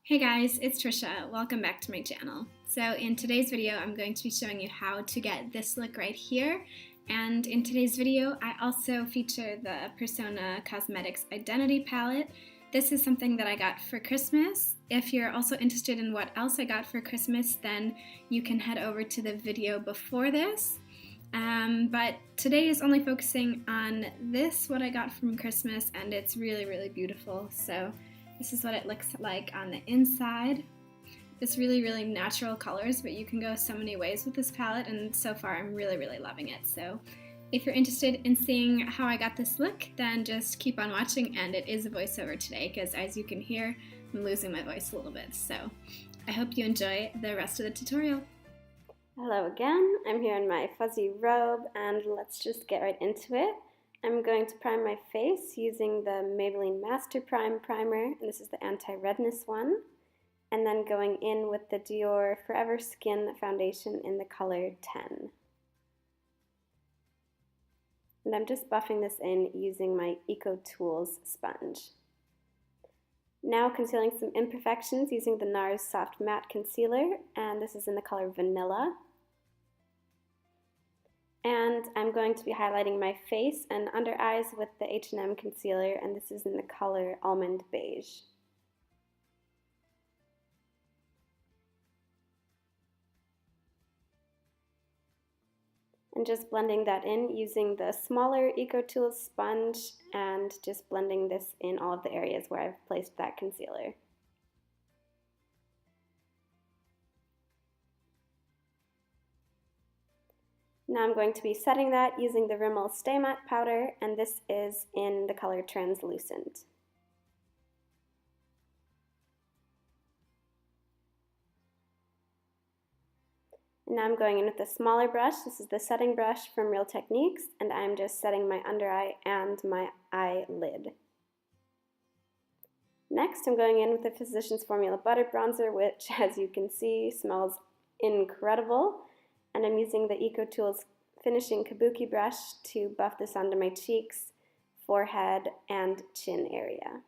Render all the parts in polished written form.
Hey guys, it's Trisha. Welcome back to my channel. So in today's video, I'm going to be showing you how to get this look right here. And in today's video, I also feature the Sona Cosmetics Identity Palette. This is something that I got for Christmas. If you're also interested in what else I got for Christmas, then you can head over to the video before this. But today is only focusing on this, what I got from Christmas, and it's really, really beautiful. So this is what it looks like on the inside. It's really, really natural colors, but you can go so many ways with this palette, and so far I'm really, really loving it. So if you're interested in seeing how I got this look, then just keep on watching, and it is a voiceover today because, as you can hear, I'm losing my voice a little bit. So I hope you enjoy the rest of the tutorial. Hello again, I'm here in my fuzzy robe, and let's just get right into it. I'm going to prime my face using the Maybelline Master Prime Primer, and this is the anti-redness one, and then going in with the Dior Forever Skin Foundation in the color 10. And I'm just buffing this in using my Ecotools sponge. Now concealing some imperfections using the NARS Soft Matte Concealer, and this is in the color Vanilla. And I'm going to be highlighting my face and under eyes with the H&M concealer, and this is in the color Almond Beige. And just blending that in using the smaller Ecotools sponge, and just blending this in all of the areas where I've placed that concealer. Now I'm going to be setting that using the Rimmel Stay Matte powder, and this is in the color Translucent. And now I'm going in with a smaller brush. This is the setting brush from Real Techniques, and I'm just setting my under eye and my eyelid. Next, I'm going in with the Physicians Formula Butter Bronzer, which, as you can see, smells incredible. And I'm using the Ecotools Finishing Kabuki brush to buff this onto my cheeks, forehead, and chin area.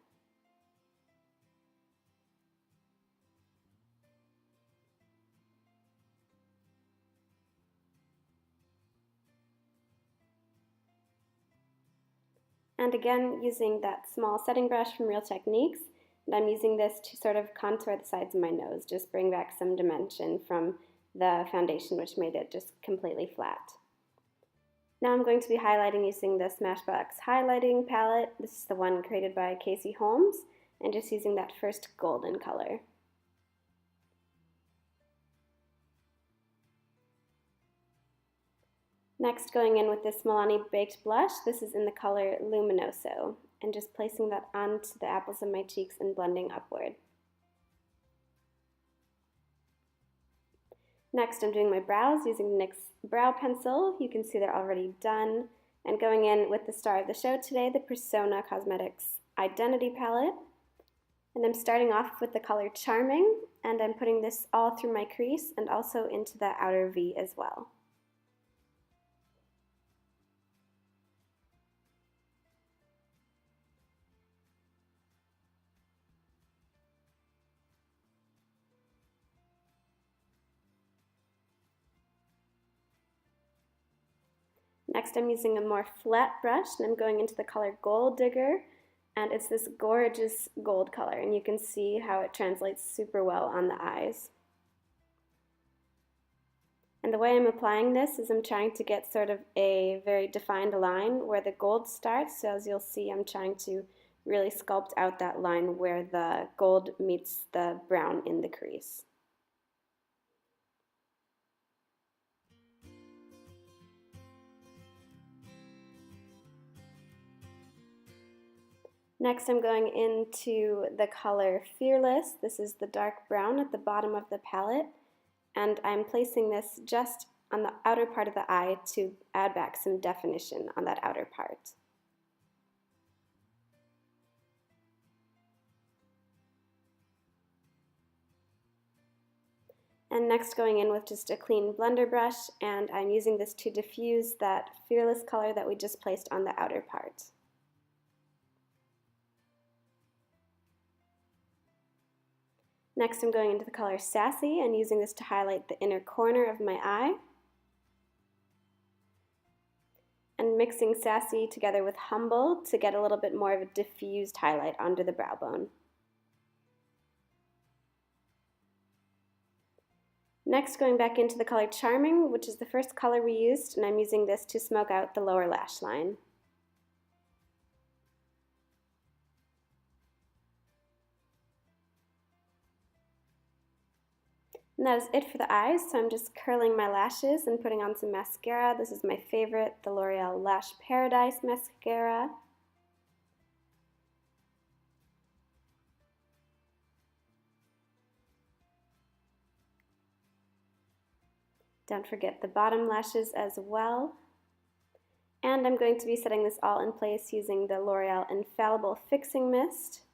And again, using that small setting brush from Real Techniques, and I'm using this to sort of contour the sides of my nose, just bring back some dimension from the foundation, which made it just completely flat. Now I'm going to be highlighting using the Smashbox highlighting palette. This is the one created by Casey Holmes, and just using that first golden color. Next, going in with this Milani Baked Blush. This is in the color Luminoso, and just placing that onto the apples of my cheeks and blending upward. Next, I'm doing my brows using the NYX Brow Pencil. You can see they're already done. And going in with the star of the show today, the Sona Cosmetics Identity Palette. And I'm starting off with the color Charming, and I'm putting this all through my crease and also into the outer V as well. Next, I'm using a more flat brush, and I'm going into the color Gold Digger, and it's this gorgeous gold color, and you can see how it translates super well on the eyes. And the way I'm applying this is I'm trying to get sort of a very defined line where the gold starts, so as you'll see, I'm trying to really sculpt out that line where the gold meets the brown in the crease. Next, I'm going into the color Fearless. This is the dark brown at the bottom of the palette, and I'm placing this just on the outer part of the eye to add back some definition on that outer part. And next, going in with just a clean blender brush, and I'm using this to diffuse that Fearless color that we just placed on the outer part. Next I'm going into the color Sassy and using this to highlight the inner corner of my eye. And mixing Sassy together with Humble to get a little bit more of a diffused highlight under the brow bone. Next, going back into the color Charming, which is the first color we used, and I'm using this to smoke out the lower lash line. And that is it for the eyes, so I'm just curling my lashes and putting on some mascara. This is my favorite, the L'Oreal Lash Paradise mascara. Don't forget the bottom lashes as well. And I'm going to be setting this all in place using the L'Oreal Infallible Fixing Mist.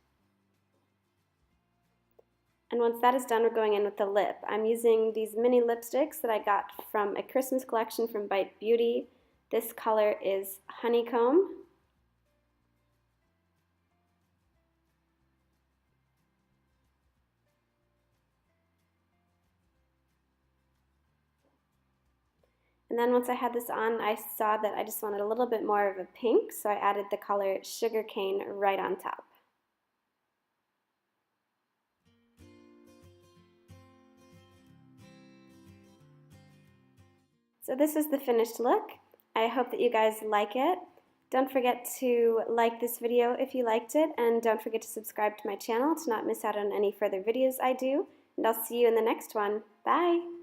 And once that is done, we're going in with the lip. I'm using these mini lipsticks that I got from a Christmas collection from Bite Beauty. This color is Honeycomb. And then once I had this on, I saw that I just wanted a little bit more of a pink, so I added the color Sugarcane right on top. So this is the finished look. I hope that you guys like it. Don't forget to like this video if you liked it, and don't forget to subscribe to my channel to not miss out on any further videos I do. And I'll see you in the next one. Bye!